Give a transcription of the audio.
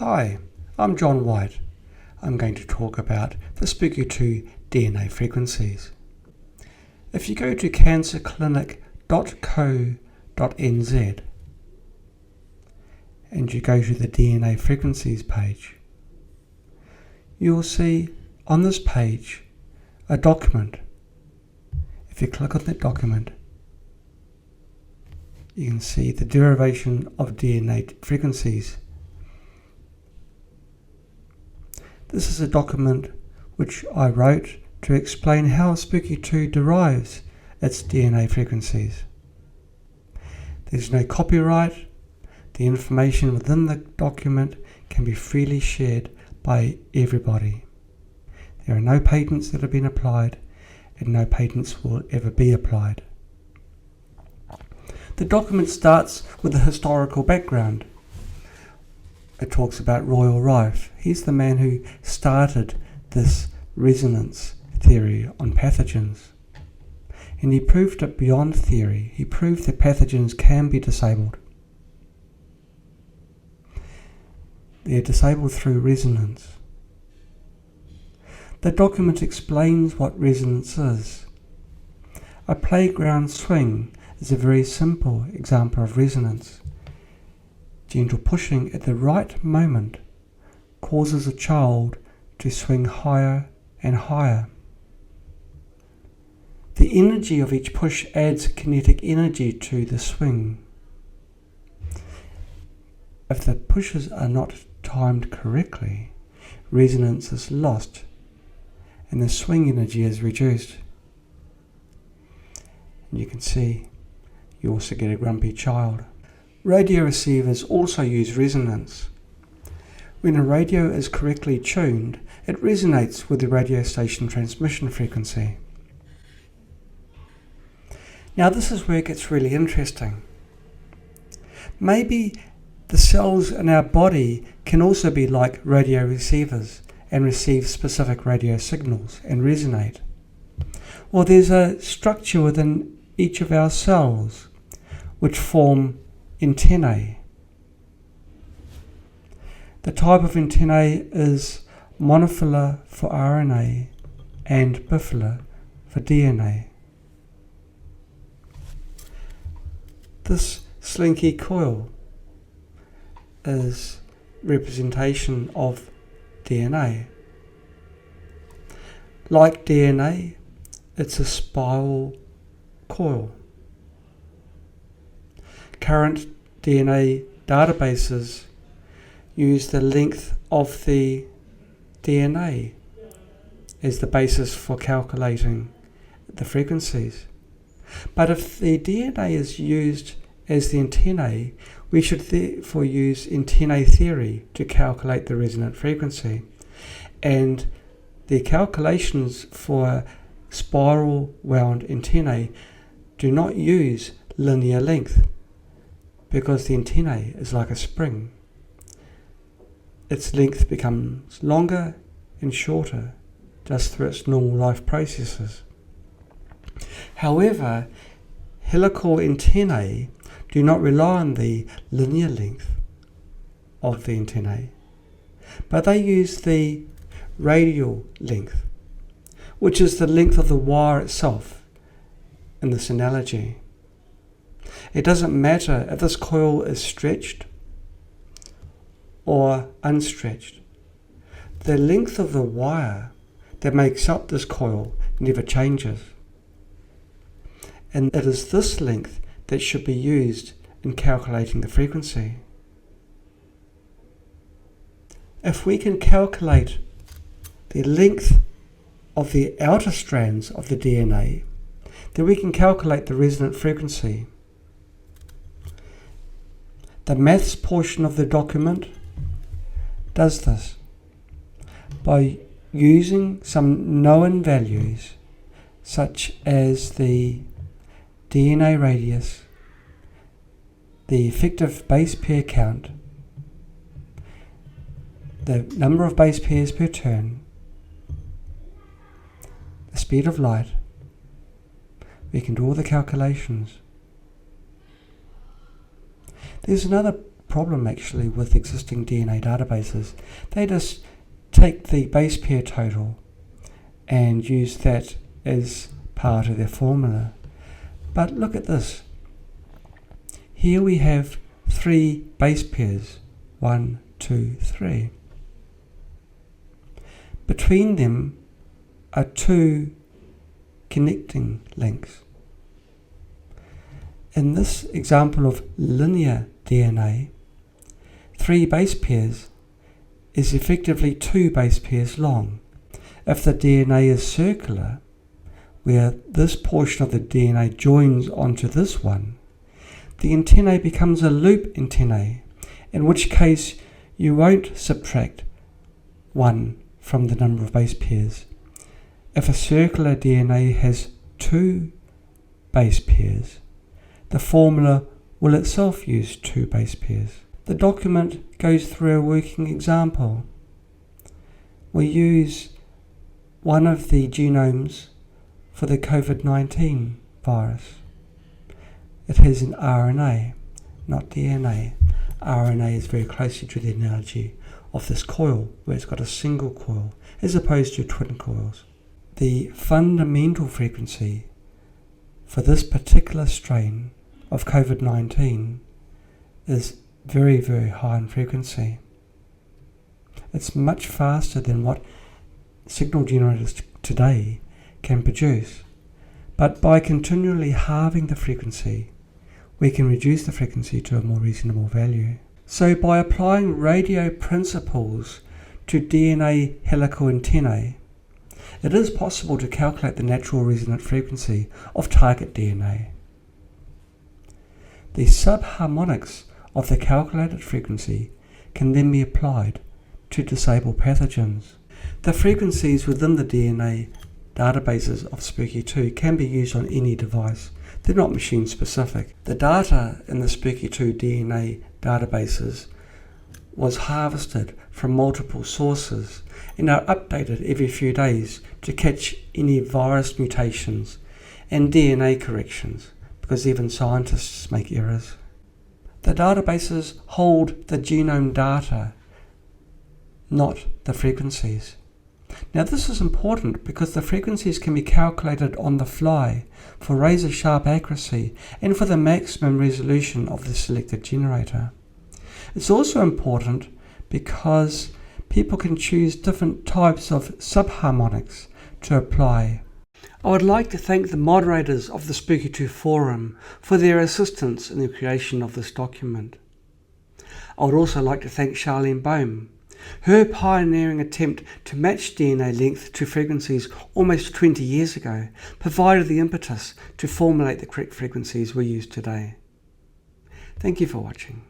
Hi, I'm John White. I'm going to talk about the Spooky 2 DNA frequencies. If you go to cancerclinic.co.nz and you go to the DNA frequencies page, you will see on this page a document. If you click on that document, you can see the derivation of DNA frequencies. This is a document which I wrote to explain how Spooky 2 derives its DNA frequencies. There's no copyright. The information within the document can be freely shared by everybody. There are no patents that have been applied, and no patents will ever be applied. The document starts with the historical background. It talks about Royal Rife. He's the man who started this resonance theory on pathogens. And he proved it beyond theory. He proved that pathogens can be disabled. They're disabled through resonance. The document explains what resonance is. A playground swing is a very simple example of resonance. Gentle pushing at the right moment causes a child to swing higher and higher. The energy of each push adds kinetic energy to the swing. If the pushes are not timed correctly, resonance is lost and the swing energy is reduced. And you can see you also get a grumpy child. Radio receivers also use resonance. When a radio is correctly tuned, it resonates with the radio station transmission frequency. Now this is where it gets really interesting. Maybe the cells in our body can also be like radio receivers and receive specific radio signals and resonate. Well, there's a structure within each of our cells which form antennae. The type of antennae is monofilar for RNA and bifilar for DNA. This slinky coil is representation of DNA. Like DNA, it's a spiral coil. Current DNA databases use the length of the DNA as the basis for calculating the frequencies. But if the DNA is used as the antennae, we should therefore use antennae theory to calculate the resonant frequency. And the calculations for spiral wound antennae do not use linear length, because the antennae is like a spring. Its length becomes longer and shorter just through its normal life processes. However, helical antennae do not rely on the linear length of the antennae, but they use the radial length, which is the length of the wire itself in this analogy. It doesn't matter if this coil is stretched or unstretched. The length of the wire that makes up this coil never changes. And it is this length that should be used in calculating the frequency. If we can calculate the length of the outer strands of the DNA, then we can calculate the resonant frequency. The maths portion of the document does this by using some known values such as the DNA radius, the effective base pair count, the number of base pairs per turn, the speed of light. We can do all the calculations. There's another problem actually with existing DNA databases. They just take the base pair total and use that as part of their formula. But look at this. Here we have 3 base pairs, 1, 2, 3. Between them are 2 connecting links. In this example of linear DNA, 3 base pairs is effectively 2 base pairs long. If the DNA is circular, where this portion of the DNA joins onto this one, the antennae becomes a loop antennae, in which case you won't subtract 1 from the number of base pairs. If a circular DNA has 2 base pairs, the formula will itself use 2 base pairs. The document goes through a working example. We use one of the genomes for the COVID-19 virus. It has an RNA, not DNA. RNA is very closely to the analogy of this coil, where it's got a single coil, as opposed to twin coils. The fundamental frequency for this particular strain of COVID-19 is very, very high in frequency. It's much faster than what signal generators today can produce. But by continually halving the frequency, we can reduce the frequency to a more reasonable value. So by applying radio principles to DNA helical antennae, it is possible to calculate the natural resonant frequency of target DNA. The subharmonics of the calculated frequency can then be applied to disable pathogens. The frequencies within the DNA databases of SPooky2 can be used on any device. They're not machine specific. The data in the SPooky2 DNA databases was harvested from multiple sources and are updated every few days to catch any virus mutations and DNA corrections, because even scientists make errors. The databases hold the genome data, not the frequencies. Now this is important because the frequencies can be calculated on the fly for razor sharp accuracy and for the maximum resolution of the selected generator. It's also important because people can choose different types of subharmonics to apply. I would like to thank the moderators of the SPooky2 forum for their assistance in the creation of this document. I would also like to thank Charlene Bohm. Her pioneering attempt to match DNA length to frequencies almost 20 years ago provided the impetus to formulate the correct frequencies we use today. Thank you for watching.